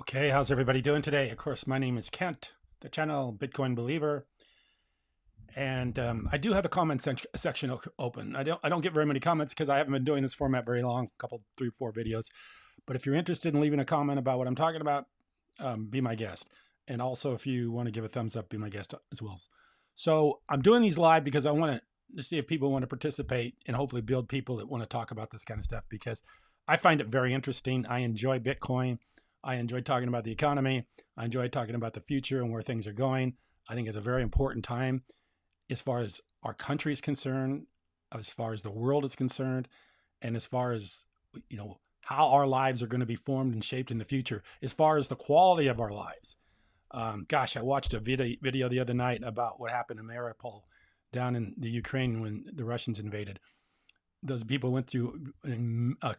Okay, how's everybody doing today? Of course, my name is Kent, the channel Bitcoin Believer, and I do have the comment section open. I don't get very many comments because I haven't been doing this format very long, a couple, 3, 4 videos. But if you're interested in leaving a comment about what I'm talking about, be my guest. And also, if you want to give a thumbs up, be my guest as well. So I'm doing these live because I want to see if people want to participate and hopefully build people that want to talk about this kind of stuff, because I find it very interesting. I enjoy Bitcoin. I enjoy talking about the economy. I enjoy talking about the future and where things are going. I think it's a very important time as far as our country is concerned, as far as the world is concerned, and as far as, you know, how our lives are going to be formed and shaped in the future, as far as the quality of our lives. Gosh, I watched a video the other night about what happened in Mariupol down in the Ukraine when the Russians invaded. Those people went through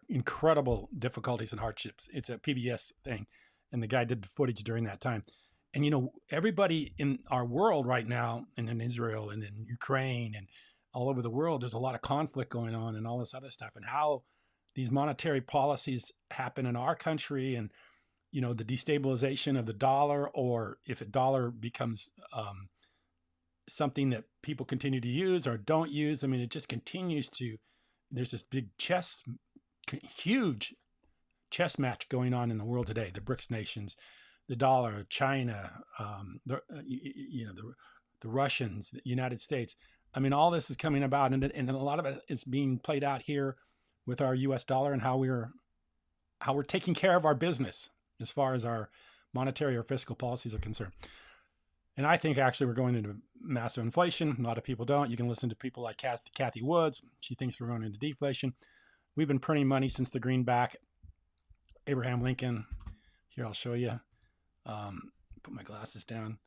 incredible difficulties and hardships. It's a PBS thing. And the guy did the footage during that time. And, you know, everybody in our world right now, and in Israel and in Ukraine and all over the world, there's a lot of conflict going on and all this other stuff. And how these monetary policies happen in our country, and, you know, the destabilization of the dollar, or if a dollar becomes something that people continue to use or don't use. I mean, it just continues to, there's this big huge chess match going on in the world today. The BRICS nations, the dollar, China, the Russians, the United States. I mean, all this is coming about, and a lot of it is being played out here with our US dollar and how we're taking care of our business as far as our monetary or fiscal policies are concerned. And I think actually we're going into massive inflation. A lot of people don't. You can listen to people like Kathy Woods. She thinks we're going into deflation. We've been printing money since the greenback. Abraham Lincoln. Here, I'll show you. Put my glasses down.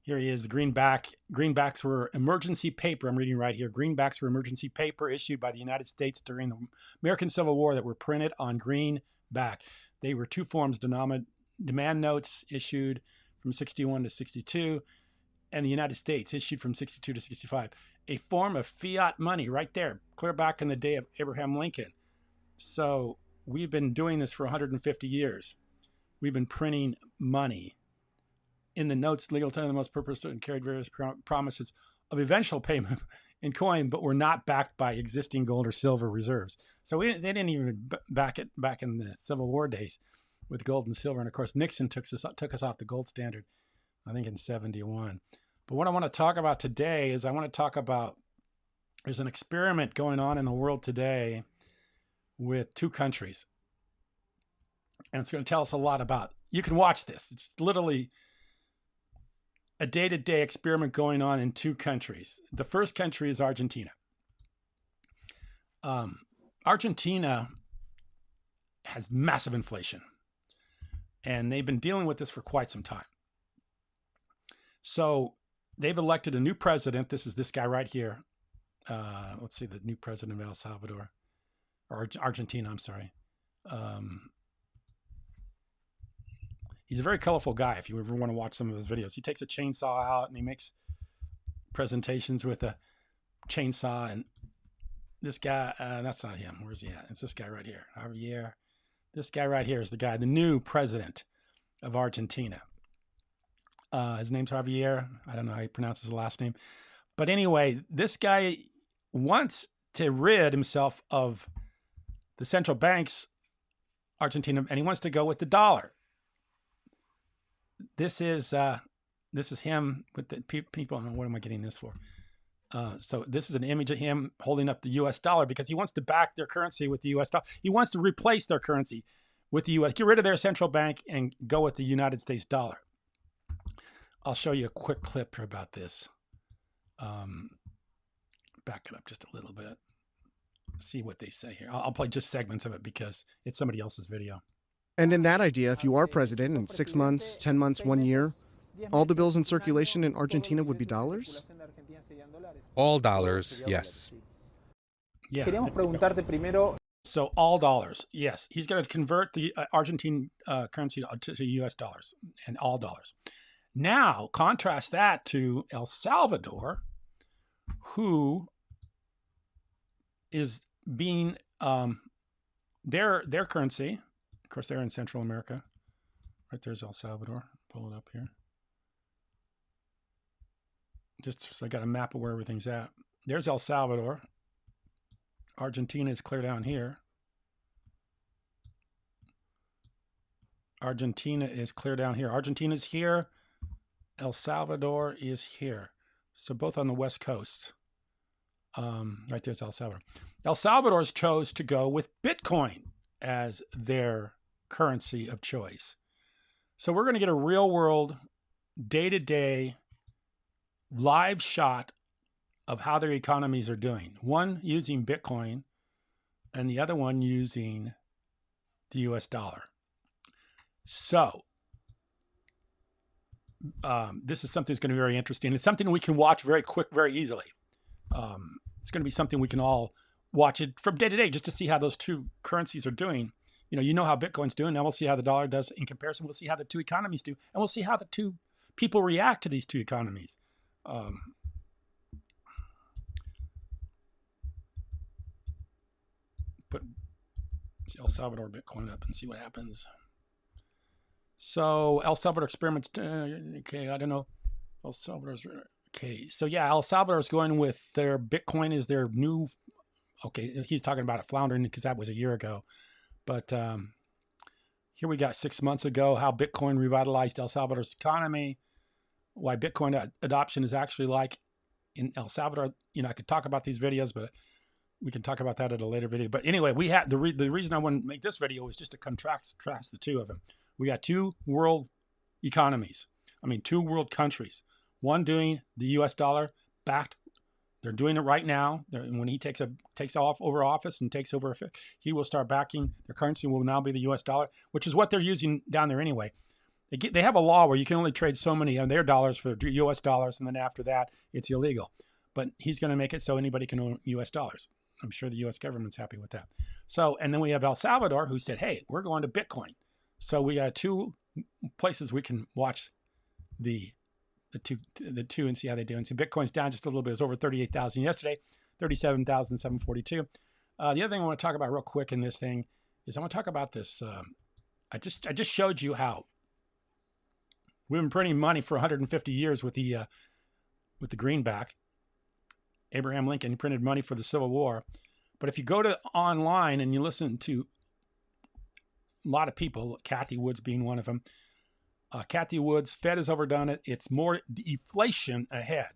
Here he is, the greenback. Greenbacks were emergency paper. I'm reading right here. Greenbacks were emergency paper issued by the United States during the American Civil War that were printed on greenback. They were two forms: demand notes issued from 61 to 62, and the United States issued from 62 to 65, a form of fiat money right there, clear back in the day of Abraham Lincoln. So we've been doing this for 150 years. We've been printing money. In the notes, legal tender, the most purpose and carried various promises of eventual payment in coin, but were not backed by existing gold or silver reserves. So they didn't even back it back in the Civil War days with gold and silver. And of course, Nixon took us off the gold standard, I think in 71. But what I want to talk about today is I want to talk about, there's an experiment going on in the world today with two countries. And it's going to tell us a lot about, you can watch this. It's literally a day-to-day experiment going on in two countries. The first country is Argentina. Argentina has massive inflation, and they've been dealing with this for quite some time. So they've elected a new president. This is this guy right here. Let's see, the new president of El Salvador, or Argentina, I'm sorry. He's a very colorful guy. If you ever want to watch some of his videos, he takes a chainsaw out and he makes presentations with a chainsaw. And this guy, that's not him. Where's he at? It's this guy right here, Javier. This guy right here is the guy, the new president of Argentina. His name's Javier. I don't know how he pronounces his last name. But anyway, this guy wants to rid himself of the central banks, Argentina, and he wants to go with the dollar. This is him with the people. What am I getting this for? So this is an image of him holding up the US dollar because he wants to back their currency with the US dollar. He wants to replace their currency with the US, get rid of their central bank and go with the United States dollar. I'll show you a quick clip about this. Back it up just a little bit. See what they say here. I'll play just segments of it because it's somebody else's video. And in that idea, if you are president in 6 months, 10 months, 1 year, all the bills in circulation in Argentina would be dollars? All dollars, yes. Yeah. So all dollars, yes. He's going to convert the Argentine currency to US dollars, and all dollars. Now, contrast that to El Salvador, who is being their currency. Of course, they're in Central America, Right there's El Salvador. Pull it up here. Just so I got a map of where everything's at. There's El Salvador. Argentina is clear down here. Argentina is clear down here. Argentina's here. El Salvador is here. So both on the west coast. Right there's El Salvador. El Salvador's chose to go with Bitcoin as their currency of choice. So we're going to get a real world, day-to-day, live shot of how their economies are doing. One using Bitcoin and the other one using the US dollar. So this is something that's going to be very interesting. It's something we can watch very quick, very easily. It's going to be something we can all watch it from day to day just to see how those two currencies are doing. You know how Bitcoin's doing. Now we'll see how the dollar does in comparison. We'll see how the two economies do, and we'll see how the two people react to these two economies. Put El Salvador Bitcoin up and see what happens. So El Salvador experiments. Okay, I don't know. El Salvador's okay. So yeah, El Salvador's going with their Bitcoin is their new. Okay, he's talking about it floundering because that was a year ago. But here we got 6 months ago how Bitcoin revitalized El Salvador's economy. Why Bitcoin adoption is actually like in El Salvador. I could talk about these videos, but we can talk about that at a later video. But anyway, we had the reason I want to make this video is just to contrast the two of them. We got two world economies. I mean, two world countries. One doing the US dollar backed. They're doing it right now. When he takes over office and takes over, he will start backing. Their currency will now be the US dollar, which is what they're using down there anyway. They have a law where you can only trade so many of their dollars for US dollars, and then after that, it's illegal. But he's going to make it so anybody can own US dollars. I'm sure the US government's happy with that. So, and then we have El Salvador who said, hey, we're going to Bitcoin. So we got two places we can watch the two and see how they do. And so Bitcoin's down just a little bit. It was over 38,000 yesterday, 37,742. The other thing I want to talk about real quick in this thing is I want to talk about this. I just showed you how we've been printing money for 150 years with the greenback. Abraham Lincoln printed money for the Civil War. But if you go to online and you listen to a lot of people, Kathy Woods being one of them, Kathy Woods, Fed has overdone it. It's more deflation ahead.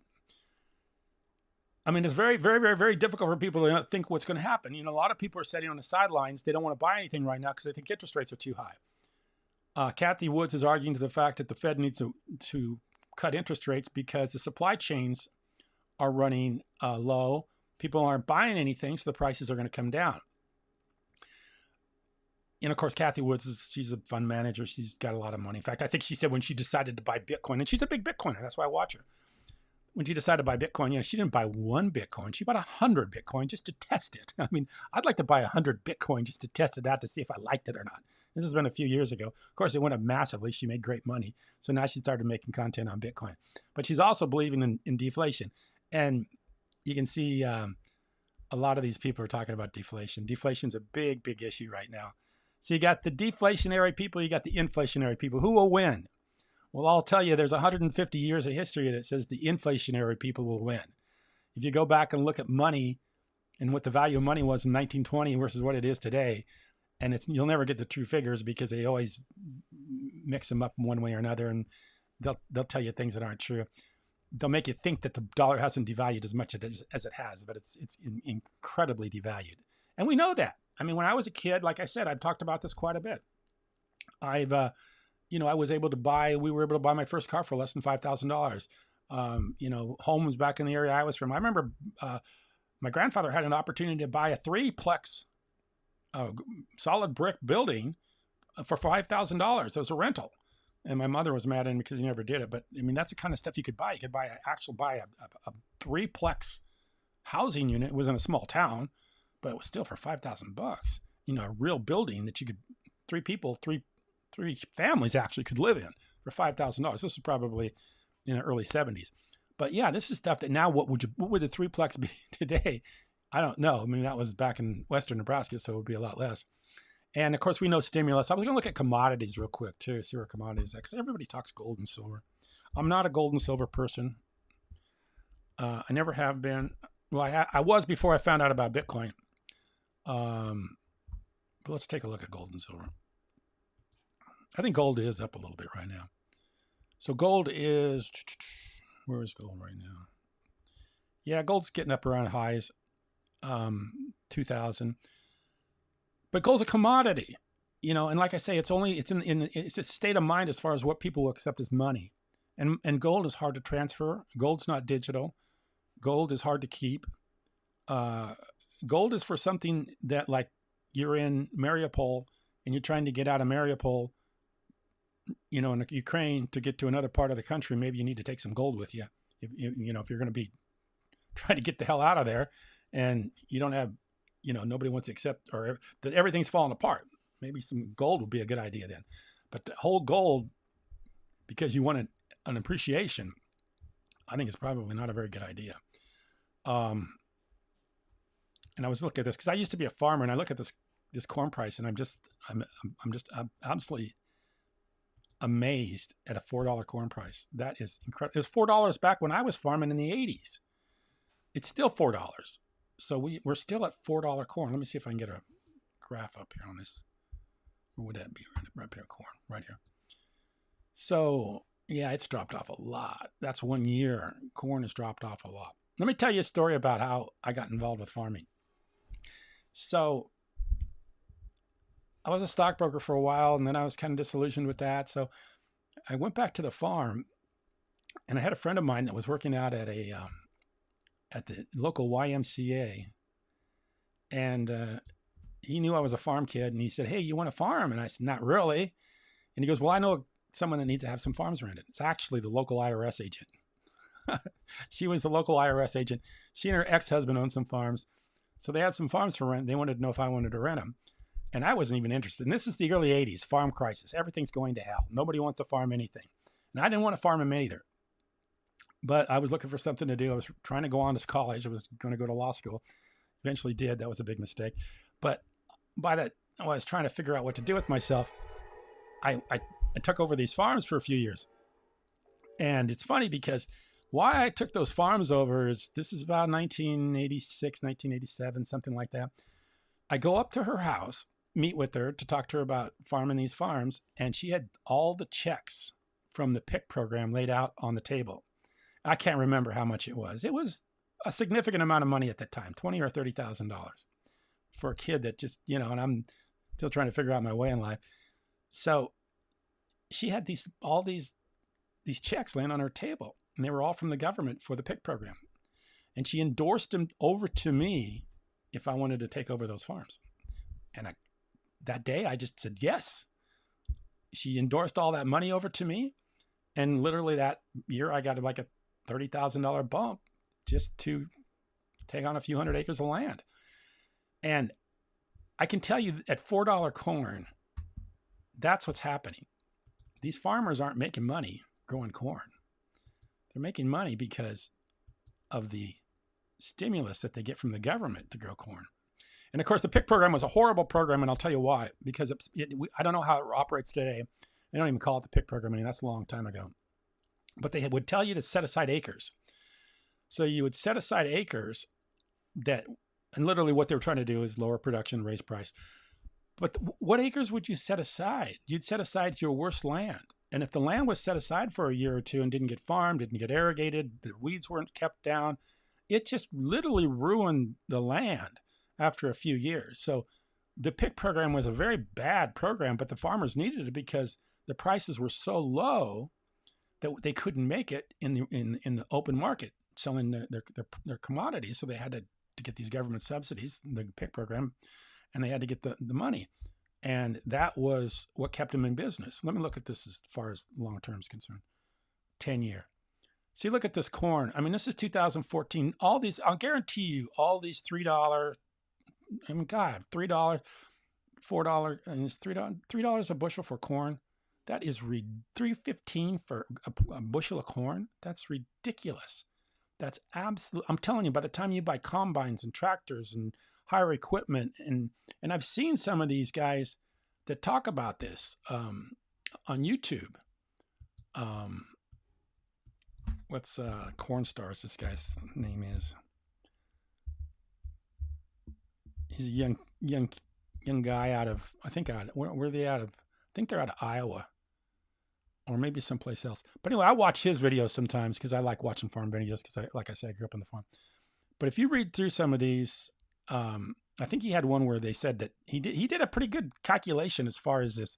I mean, it's very, very, very, very difficult for people to think what's going to happen. A lot of people are sitting on the sidelines. They don't want to buy anything right now because they think interest rates are too high. Kathy Woods is arguing to the fact that the Fed needs to cut interest rates because the supply chains are running low. People aren't buying anything, so the prices are going to come down. And of course, Kathy Woods, she's a fund manager. She's got a lot of money. In fact, I think she said when she decided to buy Bitcoin, and she's a big Bitcoiner. That's why I watch her. When she decided to buy Bitcoin, she didn't buy one Bitcoin. She bought 100 Bitcoin just to test it. I mean, I'd like to buy 100 Bitcoin just to test it out to see if I liked it or not. This has been a few years ago. Of course, it went up massively. She made great money. So now she started making content on Bitcoin. But she's also believing in deflation. And you can see a lot of these people are talking about deflation. Deflation's a big, big issue right now. So you got the deflationary people, you got the inflationary people. Who will win? Well, I'll tell you, there's 150 years of history that says the inflationary people will win. If you go back and look at money and what the value of money was in 1920 versus what it is today, and you'll never get the true figures because they always mix them up in one way or another, and they'll tell you things that aren't true. They'll make you think that the dollar hasn't devalued as much as it has, but it's incredibly devalued. And we know that. I mean, when I was a kid, like I said, I've talked about this quite a bit. I was able to buy, we were able to buy my first car for less than $5,000. Homes back in the area I was from. I remember my grandfather had an opportunity to buy a threeplex solid brick building for $5,000. It was a rental. And my mother was mad at him because he never did it. But I mean, that's the kind of stuff you could buy. You could buy a threeplex housing unit. It was in a small town, but it was still for $5,000. A real building that you could, three families actually could live in for $5,000. This is probably in the early 70s. But yeah, this is stuff that now what would the threeplex be today? I don't know. I mean, that was back in Western Nebraska, so it would be a lot less. And of course, we know stimulus. I was going to look at commodities real quick too, see where commodities are, because everybody talks gold and silver. I'm not a gold and silver person. I never have been. Well, I was before I found out about Bitcoin. But let's take a look at gold and silver. I think gold is up a little bit right now. So gold is, where is gold right now? Yeah, gold's getting up around highs, 2000. But gold's a commodity, and like I say, it's a state of mind as far as what people will accept as money. And gold is hard to transfer. Gold's not digital. Gold is hard to keep. Gold is for something that, like, you're in Mariupol and you're trying to get out of Mariupol, in Ukraine to get to another part of the country. Maybe you need to take some gold with you. If you're going to be trying to get the hell out of there and you don't have, nobody wants to accept, or everything's falling apart. Maybe some gold would be a good idea then. But to hold gold because you want an appreciation, I think it's probably not a very good idea. And I was looking at this because I used to be a farmer, and I look at this corn price, and I'm just absolutely amazed at a $4 corn price. That is incredible. It was $4 back when I was farming in the 80s. It's still $4. So we're still at $4 corn. Let me see if I can get a graph up here on this. Where would that be? Right here, corn, right here. So yeah, it's dropped off a lot. That's 1 year. Corn has dropped off a lot. Let me tell you a story about how I got involved with farming. So I was a stockbroker for a while, and then I was kind of disillusioned with that. So I went back to the farm, and I had a friend of mine that was working out at the local YMCA, and he knew I was a farm kid, and he said, "Hey, you want to farm?" And I said, "Not really." And he goes, "Well, I know someone that needs to have some farms rented." It's actually the local IRS agent. She was the local IRS agent. She and her ex-husband owned some farms. So they had some farms for rent. They wanted to know if I wanted to rent them. And I wasn't even interested. And this is the early 80s, farm crisis. Everything's going to hell. Nobody wants to farm anything. And I didn't want to farm them either. But I was looking for something to do. I was trying to go on to college. I was going to go to law school. Eventually did. That was a big mistake. But by that, I was trying to figure out what to do with myself. I took over these farms for a few years. And it's funny because why I took those farms over is this is about 1986, 1987, something like that. I go up to her house, meet with her to talk to her about farming these farms, and she had all the checks from the PIC program laid out on the table. I can't remember how much it was. It was a significant amount of money at that time, $20,000 or $30,000 for a kid that just, and I'm still trying to figure out my way in life. So she had all these checks laying on her table, and they were all from the government for the PIC program. And she endorsed them over to me if I wanted to take over those farms. And that day I just said yes. She endorsed all that money over to me. And literally that year I got like a $30,000 bump just to take on a few hundred acres of land. And I can tell you at $4 corn, that's what's happening. These farmers aren't making money growing corn. They're making money because of the stimulus that they get from the government to grow corn. And of course, the PIC program was a horrible program, and I'll tell you why. Because I don't know how it operates today. They don't even call it the PIC program. I mean, that's a long time ago. But they would tell you to set aside acres. So you would set aside acres and literally what they were trying to do is lower production, raise price. But what acres would you set aside? You'd set aside your worst land. And if the land was set aside for a year or two and didn't get farmed, didn't get irrigated, the weeds weren't kept down, it just literally ruined the land after a few years. So the PIC program was a very bad program, but the farmers needed it because the prices were so low that they couldn't make it in the open market selling their commodities. So they had to get these government subsidies, the PIC program, and they had to get the money. And that was what kept them in business. Let me look at this as far as long-term is concerned. 10-year. See, look at this corn. I mean, this is 2014. All these, I'll guarantee you, all these $3, I mean, God, $3, $4, and it's $3 a bushel for corn. That is $3.15 for a bushel of corn. That's ridiculous. That's absolute. I'm telling you, by the time you buy combines and tractors and hire equipment, and I've seen some of these guys that talk about this on YouTube. What's Cornstars? This guy's name is. He's a young guy out of, I think, where are they out of? I think they're out of Iowa, or maybe someplace else. But anyway, I watch his videos sometimes because I like watching farm videos because, like I said, I grew up on the farm. But if you read through some of these, I think he had one where they said that he did a pretty good calculation as far as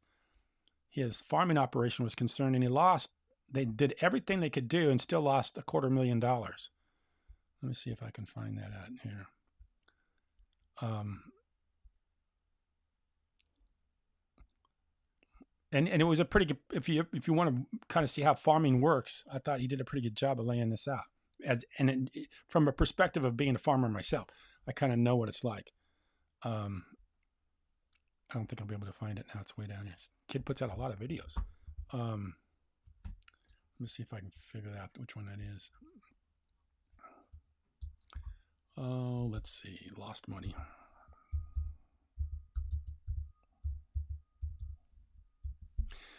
his farming operation was concerned, and they did everything they could do and still lost $250,000. Let me see if I can find that out here. And it was a pretty good, if you want to kind of see how farming works, I thought he did a pretty good job of laying this out. From a perspective of being a farmer myself, I kind of know what it's like. I don't think I'll be able to find it now. It's way down here. This kid puts out a lot of videos. Let me see if I can figure out which one that is. Oh, let's see. Lost money.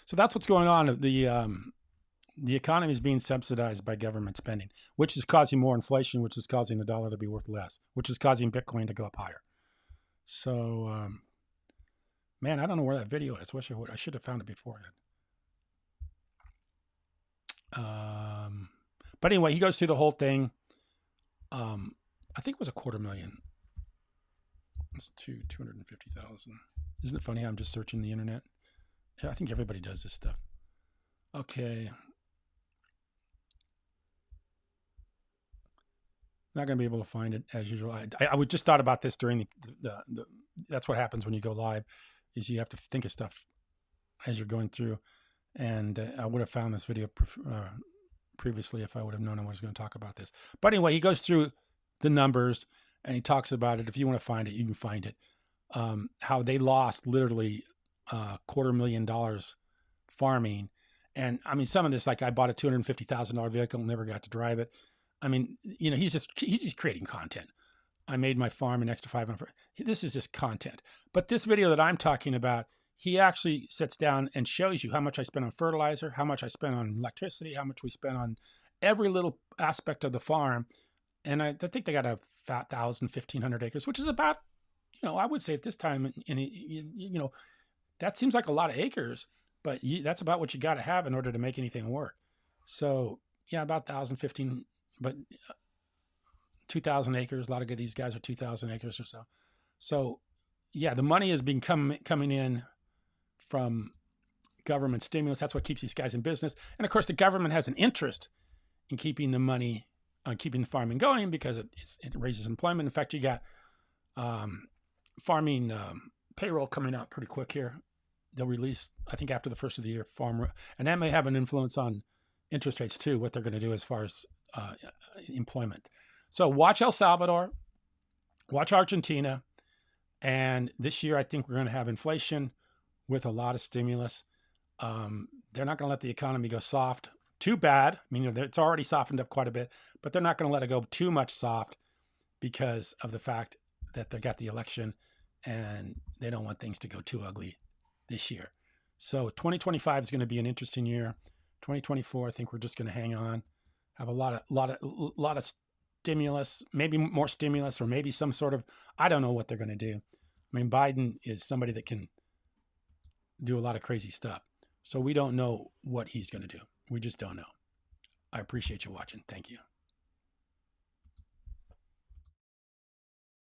So that's what's going on. The economy is being subsidized by government spending, which is causing more inflation, which is causing the dollar to be worth less, which is causing Bitcoin to go up higher. So, man, I don't know where that video is. I should have found it beforehand. But anyway, he goes through the whole thing. I think it was $250,000. It's 250,000. Isn't it funny how I'm just searching the internet? I think everybody does this stuff. Okay. Not going to be able to find it as usual. I would just thought about this during the that's what happens when you go live, is you have to think of stuff as you're going through. And I would have found this video previously if I would have known I was going to talk about this. But anyway, he goes through the numbers and he talks about it. If you want to find it, you can find it. How they lost literally $250,000 farming. And I mean, some of this, like I bought a $250,000 vehicle, never got to drive it. I mean, you know, he's just creating content. I made my farm an extra 500. This is just content. But this video that I'm talking about, he actually sits down and shows you how much I spent on fertilizer, how much I spent on electricity, how much we spent on every little aspect of the farm. And I think they got a 1,500 acres, which is about, you know, I would say at this time, you know, that seems like a lot of acres, but that's about what you got to have in order to make anything work. So yeah, about 1,015, but 2,000 acres. A lot of these guys are 2,000 acres or so. So yeah, the money has been coming in from government stimulus. That's what keeps these guys in business. And of course, the government has an interest in keeping the money, keeping the farming going because it raises employment. In fact, you got farming payroll coming out pretty quick here. They'll release, I think, after the first of the year, and that may have an influence on interest rates too, what they're going to do as far as employment. So watch El Salvador, watch Argentina, and this year I think we're going to have inflation with a lot of stimulus. They're not going to let the economy go soft too bad. I mean, it's already softened up quite a bit, but they're not going to let it go too much soft because of the fact that they got the election and they don't want things to go too ugly this year. So 2025 is going to be an interesting year. 2024, I think we're just going to hang on, have a lot of stimulus, maybe more stimulus, or maybe some sort of, I don't know what they're going to do. I mean, Biden is somebody that can do a lot of crazy stuff. So we don't know what he's going to do. We just don't know. I appreciate you watching. Thank you.